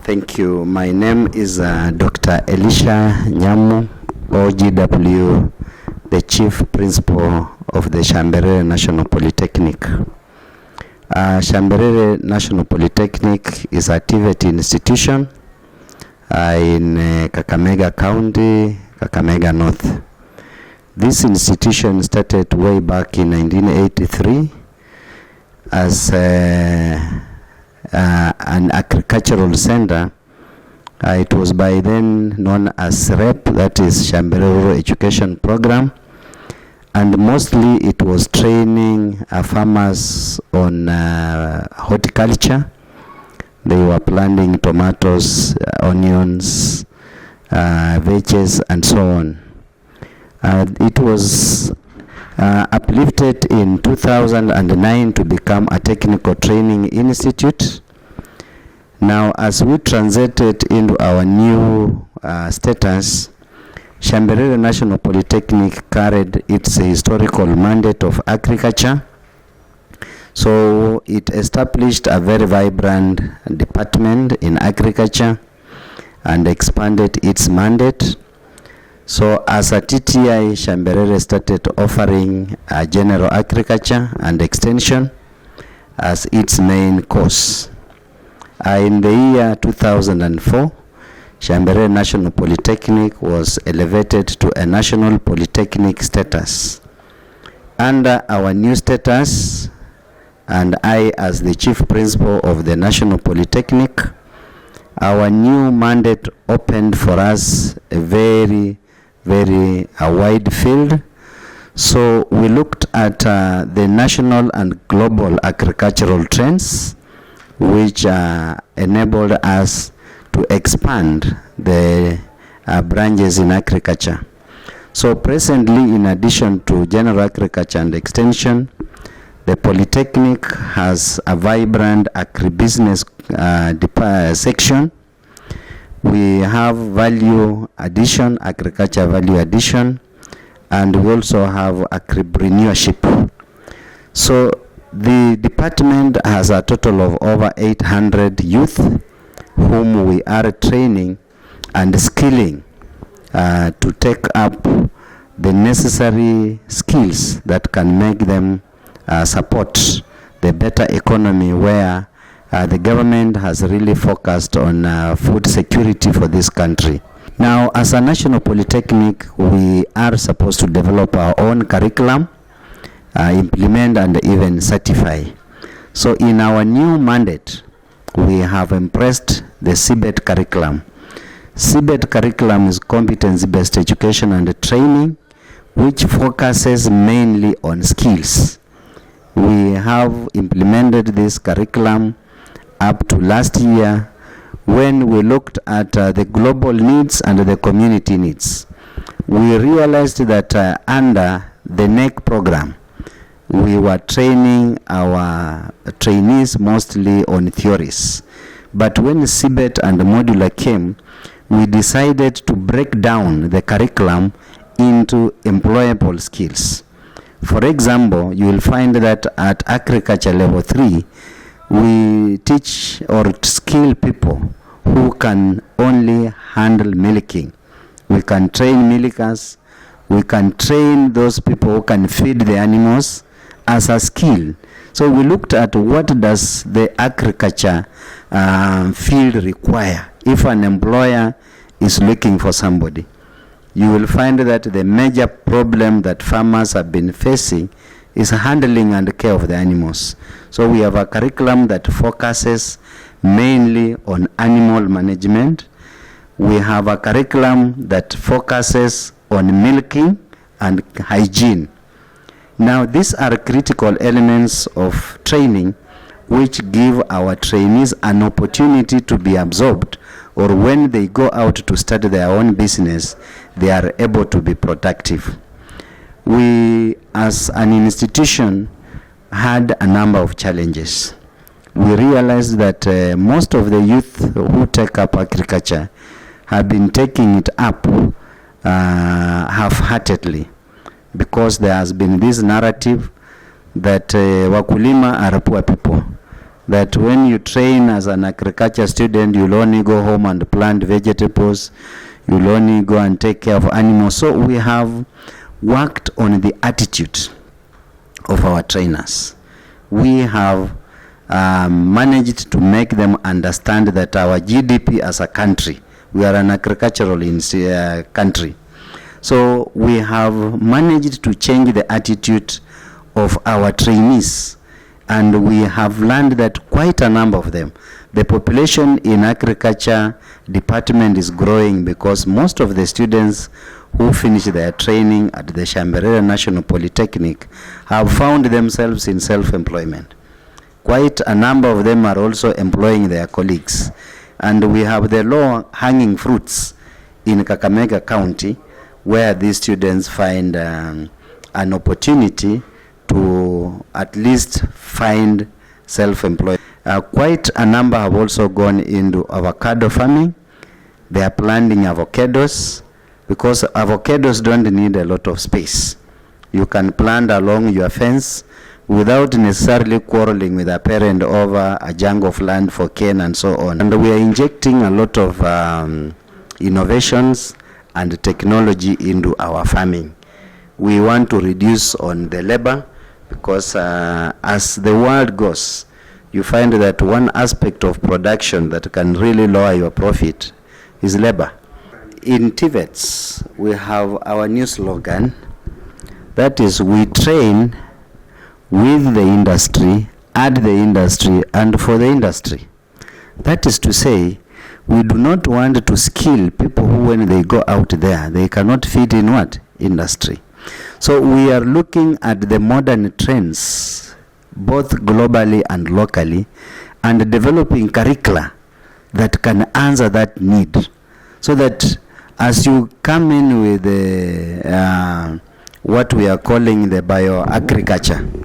Thank you. My name is Dr. Elisha Nyamu, OGW, the Chief Principal of the Shamberere National Polytechnic. Shamberere National Polytechnic is a TVET institution in Kakamega County, Kakamega North. This institution started way back in 1983 as an agricultural center. It was by then known as REP, that is Shamberere Rural Education Program, and mostly it was training farmers on horticulture. They were planting tomatoes, onions, veggies, and so on. It was uplifted in 2009 to become a technical training institute. Now, as we transited into our new status, Shamberere National Polytechnic carried its historical mandate of agriculture. So it established a very vibrant department in agriculture and expanded its mandate. So as a TTI, Shamberere started offering general agriculture and extension as its main course. In the year 2004, Shamberere National Polytechnic was elevated to a national polytechnic status. Under our new status, and I as the Chief Principal of the National Polytechnic, our new mandate opened for us a very wide field. So we looked at the national and global agricultural trends, which enabled us to expand the branches in agriculture. So presently, in addition to general agriculture and extension, the Polytechnic has a vibrant agribusiness section. We have value addition, agriculture value addition, and we also have agripreneurship. So the department has a total of over 800 youth whom we are training and skilling to take up the necessary skills that can make them support the better economy, where the government has really focused on food security for this country. Now, as a national polytechnic, we are supposed to develop our own curriculum, implement and even certify. So in our new mandate, we have embraced the CBET curriculum. CBET curriculum is competency-based education and training, which focuses mainly on skills. We have implemented this curriculum up to last year when we looked at the global needs and the community needs. We realized that under the NEC program, we were training our trainees mostly on theories. But when CBET and modular came, we decided to break down the curriculum into employable skills. For example, you will find that at agriculture level 3, we teach or skill people who can only handle milking. We can train milkers. We can train those people who can feed the animals as a skill. So we looked at what does the agriculture field require if an employer is looking for somebody. You will find that the major problem that farmers have been facing is handling and care of the animals. So we have a curriculum that focuses mainly on animal management. We have a curriculum that focuses on milking and hygiene. Now, these are critical elements of training which give our trainees an opportunity to be absorbed, or when they go out to start their own business, they are able to be productive. We, as an institution, had a number of challenges. We realized that most of the youth who take up agriculture have been taking it up half-heartedly, because there has been this narrative that wakulima are poor people. that when you train as an agriculture student, you'll only go home and plant vegetables, you'll only go and take care of animals. So we have worked on the attitude of our trainers. We have managed to make them understand that our GDP as a country, we are an agricultural country. So we have managed to change the attitude of our trainees, and we have learned that quite a number of them, the population in agriculture department is growing because most of the students who finish their training at the Shamberere National Polytechnic have found themselves in self-employment. Quite a number of them are also employing their colleagues. And we have the low-hanging fruits in Kakamega County, where these students find an opportunity to at least find self-employment. Quite a number have also gone into avocado farming. They are planting avocados because avocados don't need a lot of space. You can plant along your fence without necessarily quarreling with a parent over a junk of land for cane and so on. And we are injecting a lot of innovations and technology into our farming. We want to reduce on the labor because as the world goes, you find that one aspect of production that can really lower your profit is labor. In TVETs, we have our new slogan, that is, we train with the industry, at the industry, and for the industry. That is to say, we do not want to skill people who, when they go out there, they cannot fit in what? Industry. So we are looking at the modern trends, both globally and locally, and developing curricula that can answer that need. So that as you come in with the, what we are calling the bioagriculture,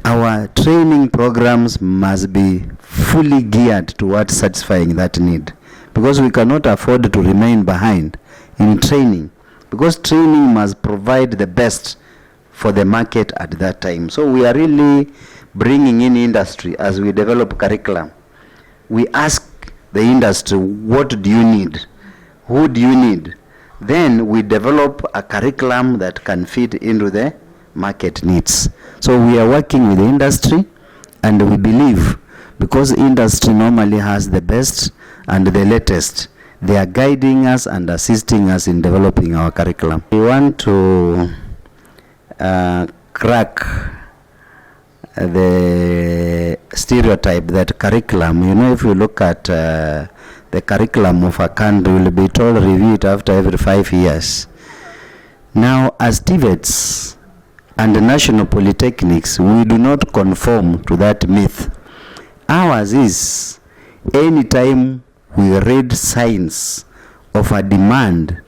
our training programs must be fully geared towards satisfying that need, because we cannot afford to remain behind in training, because training must provide the best for the market at that time. So we are really bringing in industry as we develop curriculum. We ask the industry, what do you need? Who do you need? Then we develop a curriculum that can fit into the market needs. So we are working with the industry, and we believe because industry normally has the best and the latest, they are guiding us and assisting us in developing our curriculum. We want to crack the stereotype that curriculum, you know, if you look at the curriculum of a country, will be told review it after every 5 years. Now, as TVETs and the national polytechnics, we do not conform to that myth. Ours is, anytime we read signs of a demand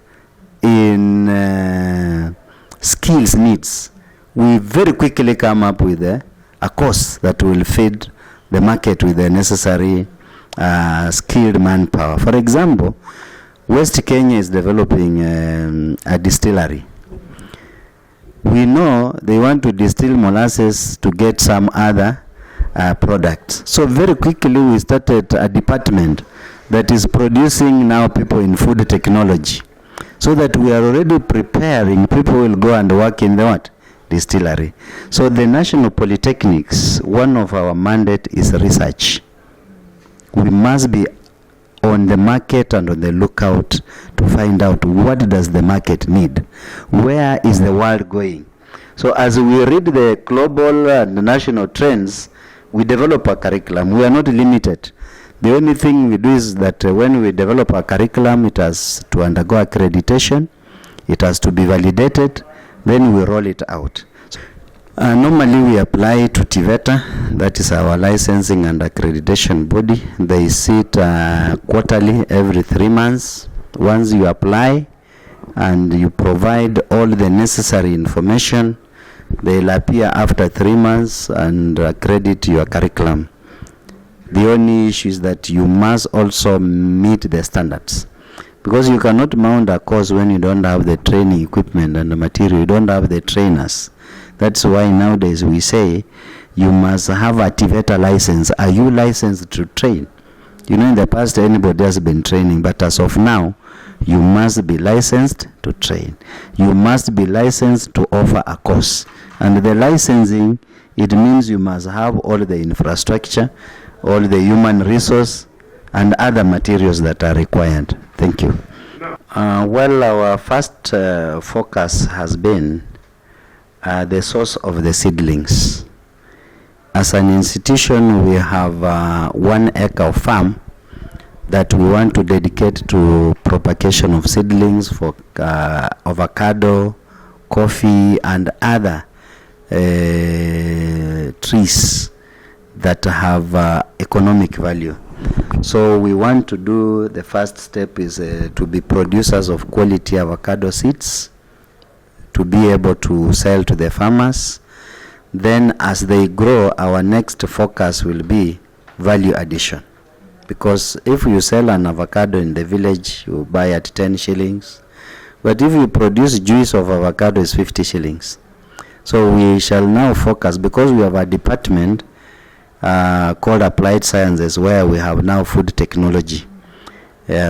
in skills needs, we very quickly come up with a course that will feed the market with the necessary skilled manpower. For example, West Kenya is developing a distillery. We know they want to distill molasses to get some other products. So very quickly we started a department that is producing now people in food technology, so that we are already preparing people who will go and work in the what? Distillery. So the national polytechnics, one of our mandate is research. We must be on the market and on the lookout to find out what does the market need, where is the world going. So as we read the global and national trends, we develop a curriculum. We are not limited. The only thing we do is that when we develop a curriculum, it has to undergo accreditation, it has to be validated, then we roll it out. Normally we apply to TVETA, that is our licensing and accreditation body. They sit quarterly, every 3 months. Once you apply and you provide all the necessary information, they'll appear after 3 months and accredit your curriculum. The only issue is that you must also meet the standards, because you cannot mount a course when you don't have the training equipment and the material, you don't have the trainers. That's why nowadays we say you must have a TVETA license. Are you licensed to train? You know, in the past, anybody has been training, but as of now, you must be licensed to train. You must be licensed to offer a course. And the licensing, it means you must have all the infrastructure, all the human resource, and other materials that are required. Thank you. Well, our first focus has been the source of the seedlings. As an institution, we have 1 acre of farm that we want to dedicate to propagation of seedlings for avocado, coffee, and other trees that have economic value. So we want to do, the first step is to be producers of quality avocado seeds, to be able to sell to the farmers. Then as they grow, our next focus will be value addition. Because if you sell an avocado in the village, you buy at 10 shillings. But if you produce juice of avocado, it's 50 shillings. So we shall now focus, because we have a department called Applied Sciences, where we have now food technology.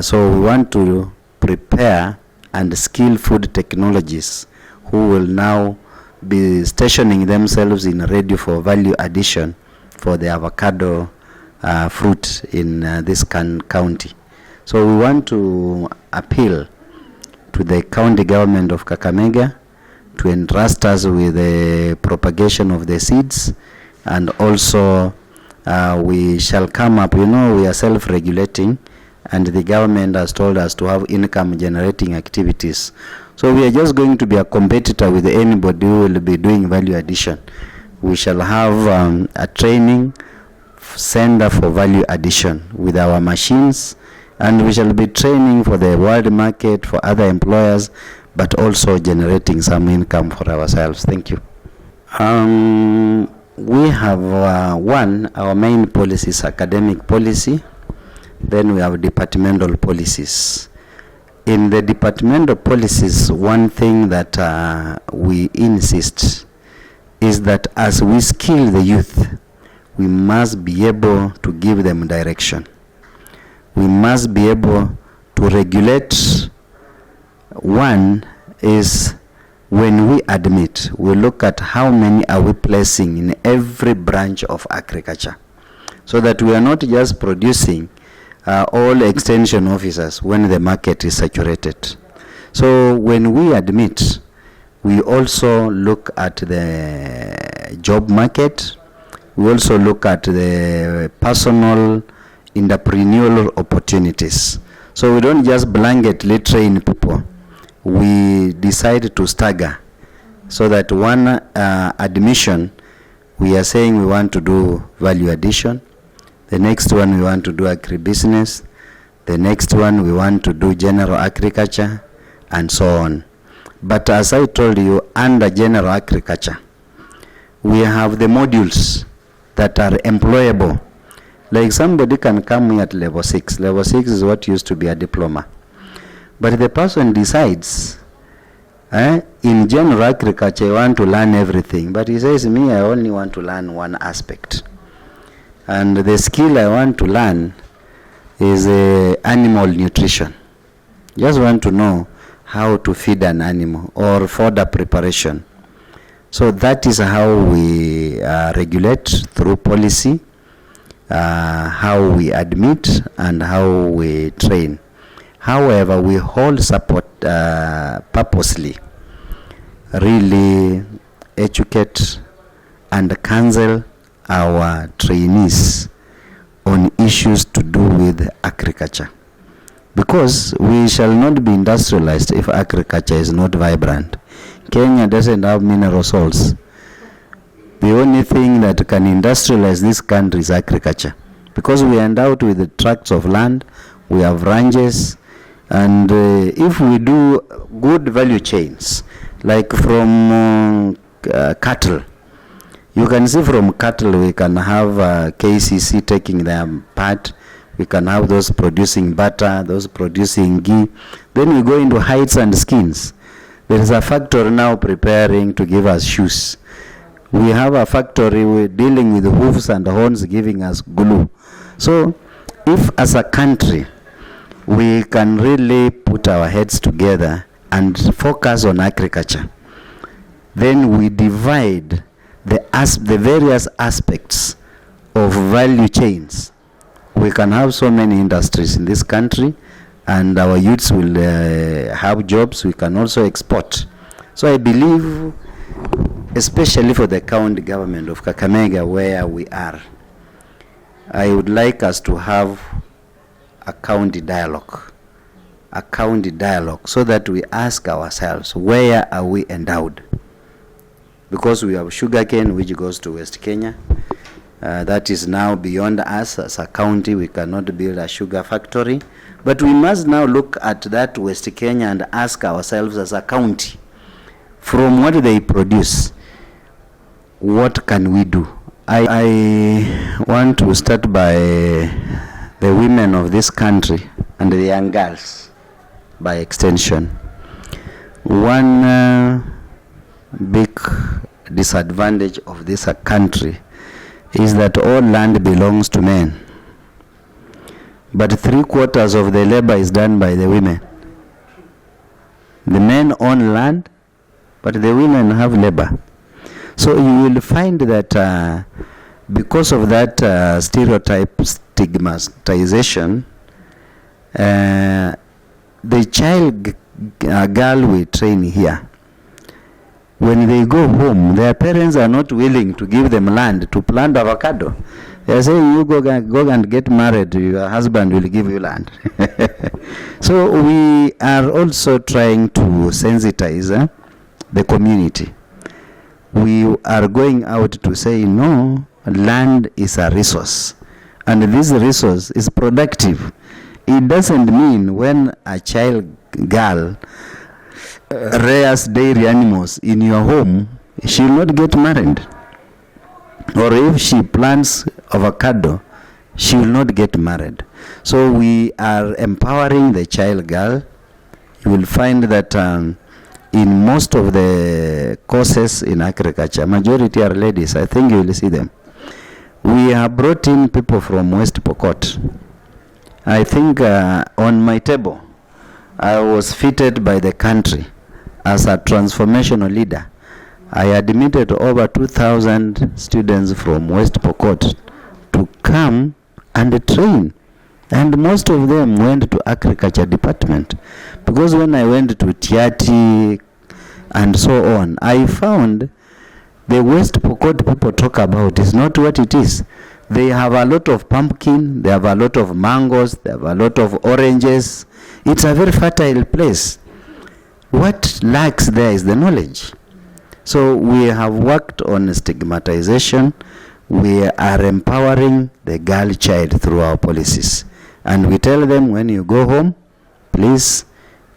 So we want to prepare and skill food technologists who will now be stationing themselves in ready for value addition for the avocado fruit in this county. So we want to appeal to the county government of Kakamega to entrust us with the propagation of the seeds, and also we shall come up, you know, we are self-regulating, and the government has told us to have income generating activities. So we are just going to be a competitor with anybody who will be doing value addition. We shall have a training center for value addition with our machines, and we shall be training for the world market, for other employers, but also generating some income for ourselves. Thank you. We have our main policy is academic policy. Then we have departmental policies. In the departmental policies, one thing that we insist is that as we skill the youth, we must be able to give them direction. We must be able to regulate. One is, when we admit, we look at how many are we placing in every branch of agriculture, so that we are not just producing all extension officers when the market is saturated. So when we admit, we also look at the job market. We also look at the personal entrepreneurial opportunities. So we don't just blanketly train people. We decide to stagger, so that one admission, we are saying we want to do value addition. The next one we want to do agribusiness. The next one we want to do general agriculture, and so on. But as I told you, under general agriculture, we have the modules that are employable. Like somebody can come here at level 6. Level 6 is what used to be a diploma. But the person decides, in general agriculture, I want to learn everything. But he says, me, I only want to learn one aspect. And the skill I want to learn is animal nutrition. Just want to know how to feed an animal, or fodder preparation. So that is how we regulate through policy, how we admit, and how we train. However, we all support purposely, really educate and counsel our trainees on issues to do with agriculture. Because we shall not be industrialized if agriculture is not vibrant. Kenya doesn't have mineral salts. The only thing that can industrialize this country is agriculture. Because we are endowed with the tracts of land, we have ranches, and if we do good value chains, like from cattle, you can see from cattle we can have KCC taking their part. We can have those producing butter, those producing ghee. Then we go into hides and skins. There is a factory now preparing to give us shoes. We have a factory, we're dealing with hoofs and horns giving us glue. So if as a country we can really put our heads together and focus on agriculture, then we divide the various aspects of value chains. We can have so many industries in this country, and our youths will have jobs. We can also export. So I believe, especially for the county government of Kakamega, where we are, I would like us to have a county dialogue, so that we ask ourselves, where are we endowed? Because we have sugarcane which goes to West Kenya. That is now beyond us as a county. We cannot build a sugar factory. But we must now look at that West Kenya and ask ourselves as a county, from what they produce, what can we do? I want to start by the women of this country and the young girls, by extension. One big disadvantage of this country is that all land belongs to men, but 3/4 of the labor is done by the women. The men own land, but the women have labor. So you will find that because of that stereotype stigmatization, the child girl we train here, when they go home, their parents are not willing to give them land to plant avocado. They are saying, you go and get married, your husband will give you land. So we are also trying to sensitize the community. We are going out to say, no, land is a resource, and this resource is productive. It doesn't mean when a child girl rears dairy animals in your home, she will not get married. Or if she plants avocado, she will not get married. So we are empowering the child girl. You will find that in most of the courses in agriculture, majority are ladies. I think you will see them. We have brought in people from West Pokot. I think on my table, I was fitted by the country as a transformational leader. I admitted over 2,000 students from West Pokot to come and train. And most of them went to agriculture department. Because when I went to Tiati and so on, I found the West Pokot people talk about is not what it is. They have a lot of pumpkin, they have a lot of mangoes, they have a lot of oranges. It's a very fertile place. What lacks there is the knowledge. So we have worked on stigmatization. We are empowering the girl child through our policies. And we tell them, when you go home, please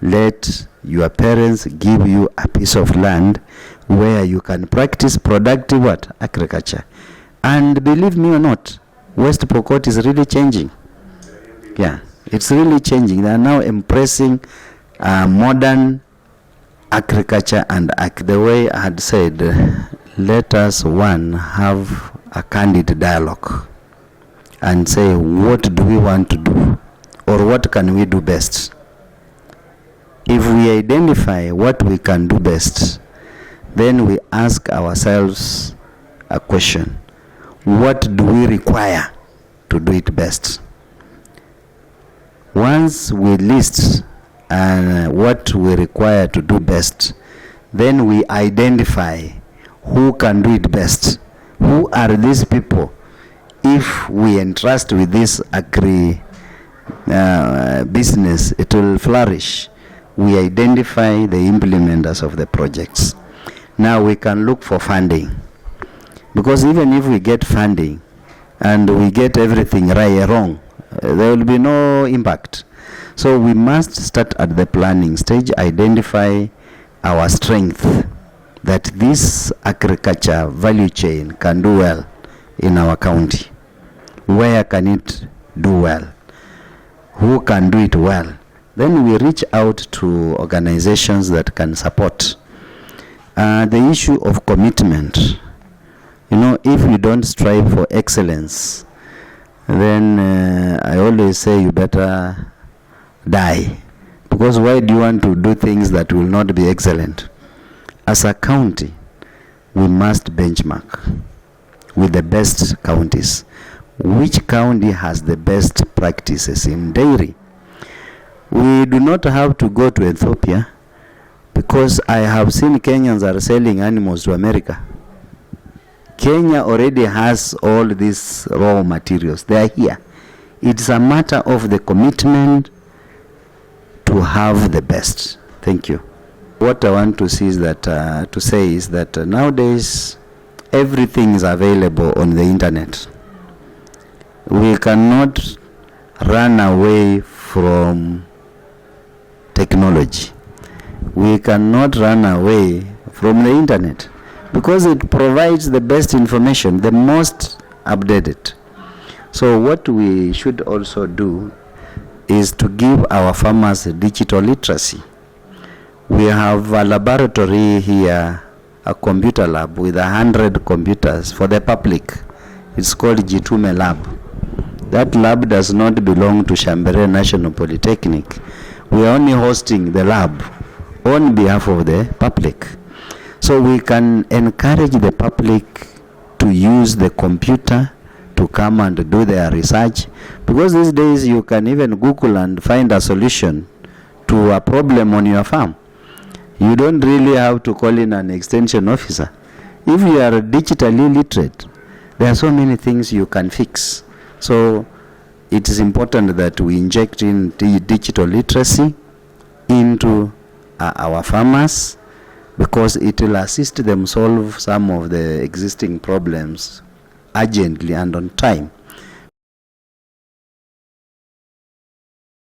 let your parents give you a piece of land where you can practice productive what? Agriculture. And believe me or not, West Pokot is really changing. Yeah, it's really changing. They are now embracing modern agriculture, and the way I had said, let us have a candid dialogue and say, what do we want to do, or what can we do best? If we identify what we can do best, then we ask ourselves a question: what do we require to do it best? Once we list what we require to do best, then we identify who can do it best. Who are these people? If we entrust with this agri business, it will flourish. We identify the implementers of the projects. Now we can look for funding, because even if we get funding and we get everything wrong, there will be no impact. So we must start at the planning stage, identify our strength, that this agriculture value chain can do well in our county. Where can it do well? Who can do it well? Then we reach out to organizations that can support. The issue of commitment if you don't strive for excellence, then I always say you better die. Because why do you want to do things that will not be excellent? As a county, we must benchmark with the best counties. Which county has the best practices in dairy? We do not have to go to Ethiopia, because I have seen Kenyans are selling animals to America. Kenya already has all these raw materials. They are here. It's a matter of the commitment to have the best. Thank you. What I want to say is that nowadays everything is available on the internet. We cannot run away from technology. We cannot run away from the internet, because it provides the best information, the most updated. So what we should also do is to give our farmers digital literacy. We have a laboratory here, a computer lab with 100 computers for the public. It's called Jitume Lab. That lab does not belong to Shamberere National Polytechnic. We are only hosting the lab on behalf of the public. So we can encourage the public to use the computer to come and do their research, because these days you can even Google and find a solution to a problem on your farm. You don't really have to call in an extension officer. If you are digitally literate, there are so many things you can fix. So it is important that we inject in the digital literacy into our farmers, because it will assist them solve some of the existing problems urgently and on time.